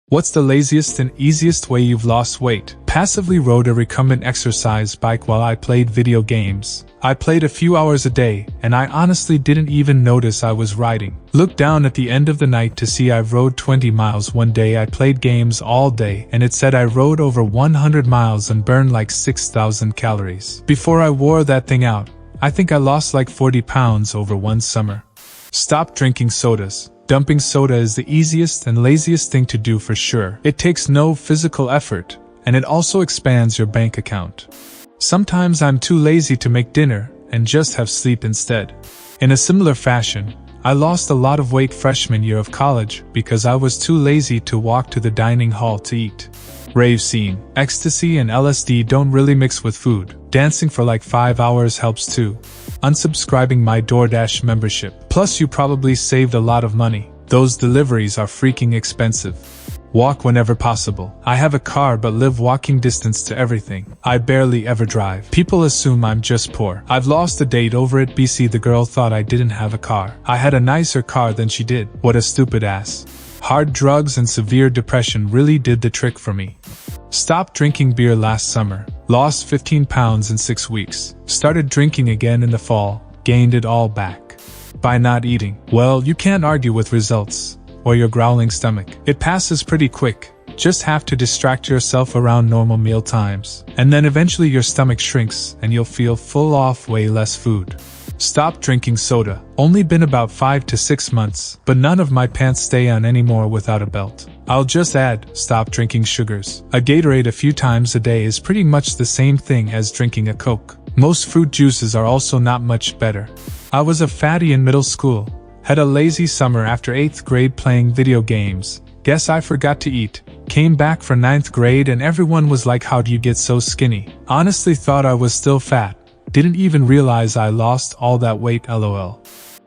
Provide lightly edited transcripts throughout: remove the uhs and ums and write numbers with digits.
What's the laziest and easiest way you've lost weight? Passively rode a recumbent exercise bike while I played video games. I played a few hours a day, and I honestly didn't even notice I was riding. Looked down at the end of the night to see I rode 20 miles one day. I played games all day, and it said I rode over 100 miles and burned like 6,000 calories. Before I wore that thing out, I think I lost like 40 pounds over one summer. Stop drinking sodas. Dumping soda is the easiest and laziest thing to do for sure. It takes no physical effort, and it also expands your bank account. Sometimes I'm too lazy to make dinner and just have sleep instead. In a similar fashion, I lost a lot of weight freshman year of college because I was too lazy to walk to the dining hall to eat. Rave scene. Ecstasy and LSD don't really mix with food. Dancing for like 5 hours helps too. Unsubscribing my DoorDash membership. Plus you probably saved a lot of money. Those deliveries are freaking expensive. Walk whenever possible. I have a car but live walking distance to everything. I barely ever drive. People assume I'm just poor. I've lost a date over at BC. The girl thought I didn't have a car. I had a nicer car than she did. What a stupid ass. Hard drugs and severe depression really did the trick for me. Stopped drinking beer last summer. Lost 15 pounds in 6 weeks. Started drinking again in the fall. Gained it all back. By not eating. Well, you can't argue with results. Or your growling stomach. It passes pretty quick. Just have to distract yourself around normal meal times. And then eventually your stomach shrinks and you'll feel full off way less food. Stop drinking soda. Only been about 5 to 6 months, but none of my pants stay on anymore without a belt. I'll just add, stop drinking sugars. A Gatorade a few times a day is pretty much the same thing as drinking a Coke. Most fruit juices are also not much better. I was a fatty in middle school. Had a lazy summer after 8th grade playing video games. Guess I forgot to eat. Came back for 9th grade and everyone was like, how do you get so skinny? Honestly thought I was still fat. Didn't even realize I lost all that weight, lol.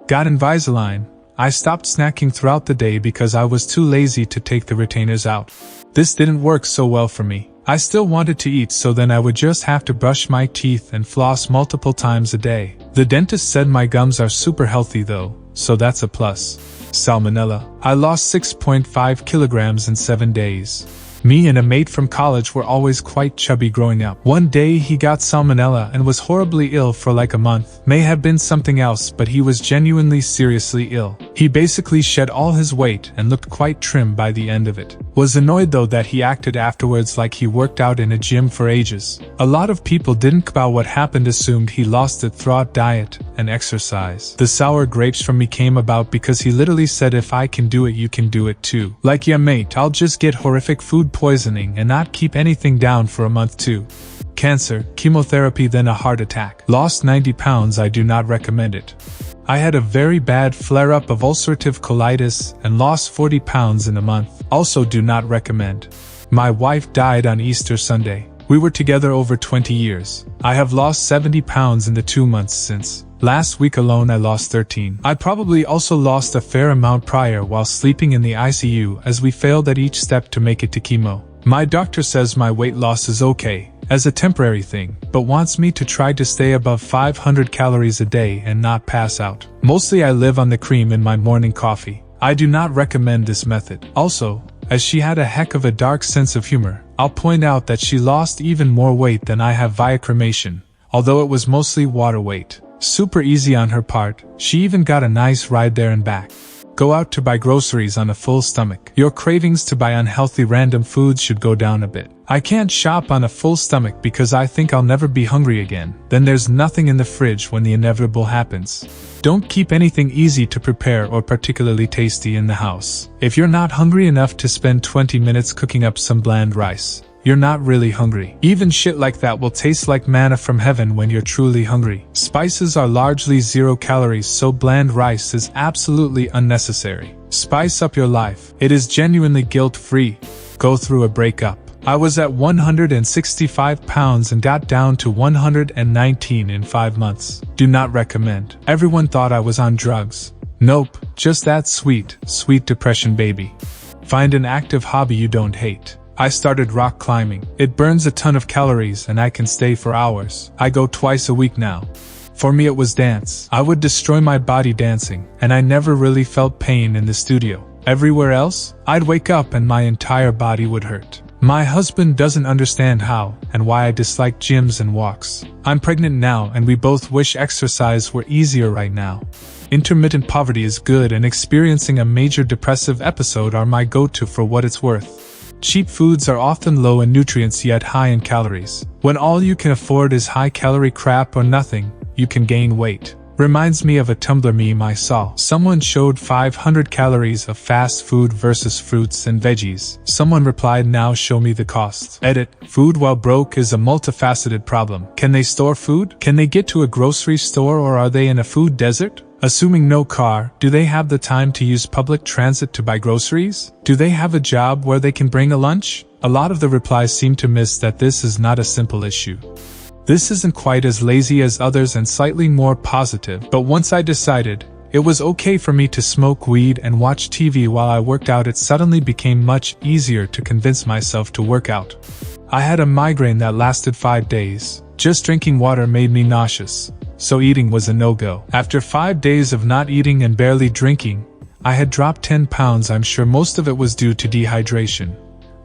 Got Invisalign. I stopped snacking throughout the day because I was too lazy to take the retainers out. This didn't work so well for me. I still wanted to eat, so then I would just have to brush my teeth and floss multiple times a day. The dentist said my gums are super healthy though, so that's a plus. Salmonella. I lost 6.5 kilograms in 7 days. Me and a mate from college were always quite chubby growing up. One day he got salmonella and was horribly ill for like a month. May have been something else, but he was genuinely seriously ill. He basically shed all his weight and looked quite trim by the end of it. Was annoyed though that he acted afterwards like he worked out in a gym for ages. A lot of people didn't about what happened, assumed he lost it throughout diet and exercise. The sour grapes from me came about because he literally said, if I can do it, you can do it too. Like, yeah mate, I'll just get horrific food poisoning and not keep anything down for a month too. Cancer, chemotherapy, then a heart attack. Lost 90 pounds. I do not recommend it. I had a very bad flare-up of ulcerative colitis and lost 40 pounds in a month. Also do not recommend. My wife died on Easter Sunday. We were together over 20 years. I have lost 70 pounds in the 2 months since. Last week alone I lost 13. I probably also lost a fair amount prior while sleeping in the ICU as we failed at each step to make it to chemo. My doctor says my weight loss is okay, as a temporary thing, but wants me to try to stay above 500 calories a day and not pass out. Mostly I live on the cream in my morning coffee. I do not recommend this method. Also, as she had a heck of a dark sense of humor, I'll point out that she lost even more weight than I have via cremation, although it was mostly water weight. Super easy on her part. She even got a nice ride there and back. Go out to buy groceries on a full stomach. Your cravings to buy unhealthy random foods should go down a bit. I can't shop on a full stomach because I think I'll never be hungry again. Then there's nothing in the fridge when the inevitable happens. Don't keep anything easy to prepare or particularly tasty in the house. If you're not hungry enough to spend 20 minutes cooking up some bland rice, you're not really hungry. Even shit like that will taste like manna from heaven when you're truly hungry. Spices are largely 0 calories, so bland rice is absolutely unnecessary. Spice up your life. It is genuinely guilt-free. Go through a breakup. I was at 165 pounds and got down to 119 in 5 months. Do not recommend. Everyone thought I was on drugs. Nope, just that sweet depression baby. Find an active hobby you don't hate. I started rock climbing. It burns a ton of calories and I can stay for hours. I go twice a week now. For me it was dance. I would destroy my body dancing, and I never really felt pain in the studio. Everywhere else, I'd wake up and my entire body would hurt. My husband doesn't understand how and why I dislike gyms and walks. I'm pregnant now and we both wish exercise were easier right now. Intermittent poverty is good and experiencing a major depressive episode are my go-to for what it's worth. Cheap foods are often low in nutrients yet high in calories. When all you can afford is high-calorie crap or nothing, you can gain weight. Reminds me of a Tumblr meme I saw. Someone showed 500 calories of fast food versus fruits and veggies. Someone replied, now show me the cost. Edit, food while broke is a multifaceted problem. Can they store food? Can they get to a grocery store or are they in a food desert? Assuming no car, do they have the time to use public transit to buy groceries? Do they have a job where they can bring a lunch? A lot of the replies seem to miss that this is not a simple issue. This isn't quite as lazy as others and slightly more positive, but once I decided it was okay for me to smoke weed and watch TV while I worked out, it suddenly became much easier to convince myself to work out. I had a migraine that lasted 5 days. Just drinking water made me nauseous, so eating was a no-go. After 5 days of not eating and barely drinking, I had dropped 10 pounds. I'm sure most of it was due to dehydration,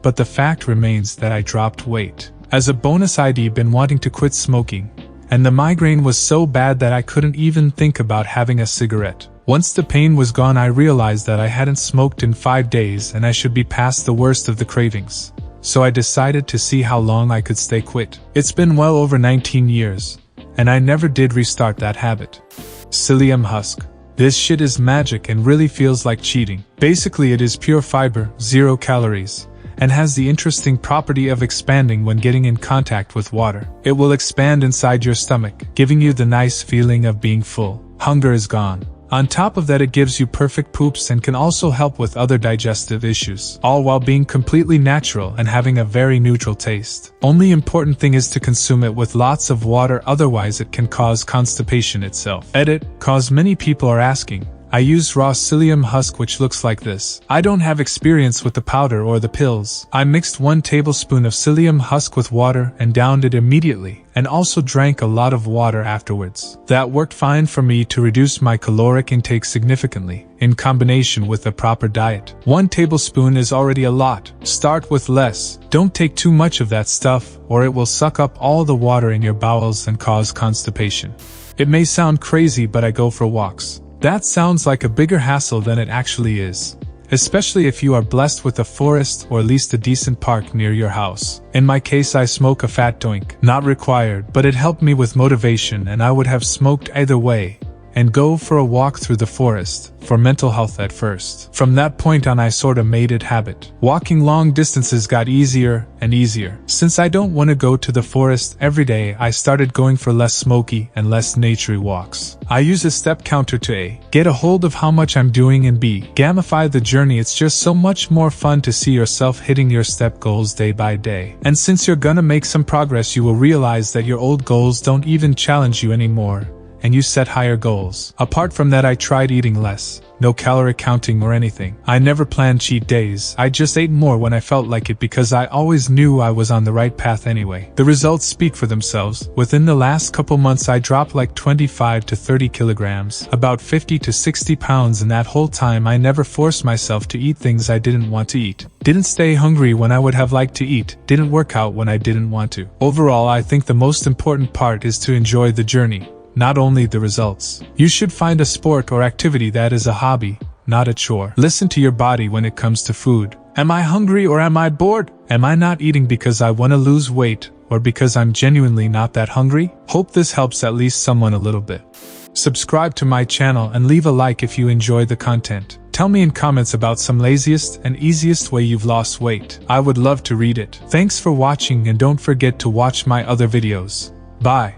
but the fact remains that I dropped weight. As a bonus, I'd been wanting to quit smoking, and the migraine was so bad that I couldn't even think about having a cigarette. Once the pain was gone, I realized that I hadn't smoked in 5 days and I should be past the worst of the cravings. So I decided to see how long I could stay quit. It's been well over 19 years, and I never did restart that habit. Psyllium husk. This shit is magic and really feels like cheating. Basically, it is pure fiber, 0 calories, and has the interesting property of expanding when getting in contact with water. It will expand inside your stomach, giving you the nice feeling of being full. Hunger is gone. On top of that, it gives you perfect poops and can also help with other digestive issues, all while being completely natural and having a very neutral taste. Only important thing is to consume it with lots of water, otherwise it can cause constipation itself. Edit, cause many people are asking. I use raw psyllium husk, which looks like this. I don't have experience with the powder or the pills. I mixed 1 tablespoon of psyllium husk with water and downed it immediately, and also drank a lot of water afterwards. That worked fine for me to reduce my caloric intake significantly, in combination with a proper diet. 1 tablespoon is already a lot. Start with less. Don't take too much of that stuff, or it will suck up all the water in your bowels and cause constipation. It may sound crazy, but I go for walks. That sounds like a bigger hassle than it actually is, especially if you are blessed with a forest or at least a decent park near your house. In my case, I smoke a fat joint. Not required, but it helped me with motivation, and I would have smoked either way, and go for a walk through the forest, for mental health at first. From that point on, I sorta made it habit. Walking long distances got easier and easier. Since I don't want to go to the forest every day, I started going for less smoky and less naturey walks. I use a step counter to A, get a hold of how much I'm doing, and B, gamify the journey. It's just so much more fun to see yourself hitting your step goals day by day. And since you're gonna make some progress, you will realize that your old goals don't even challenge you anymore, and you set higher goals. Apart from that, I tried eating less. No calorie counting or anything. I never planned cheat days. I just ate more when I felt like it because I always knew I was on the right path anyway. The results speak for themselves. Within the last couple months, I dropped like 25 to 30 kilograms, about 50 to 60 pounds, and that whole time I never forced myself to eat things I didn't want to eat. Didn't stay hungry when I would have liked to eat. Didn't work out when I didn't want to. Overall, I think the most important part is to enjoy the journey, not only the results. You should find a sport or activity that is a hobby, not a chore. Listen to your body when it comes to food. Am I hungry or am I bored? Am I not eating because I want to lose weight or because I'm genuinely not that hungry? Hope this helps at least someone a little bit. Subscribe to my channel and leave a like if you enjoy the content. Tell me in comments about some laziest and easiest way you've lost weight. I would love to read it. Thanks for watching, and don't forget to watch my other videos. Bye.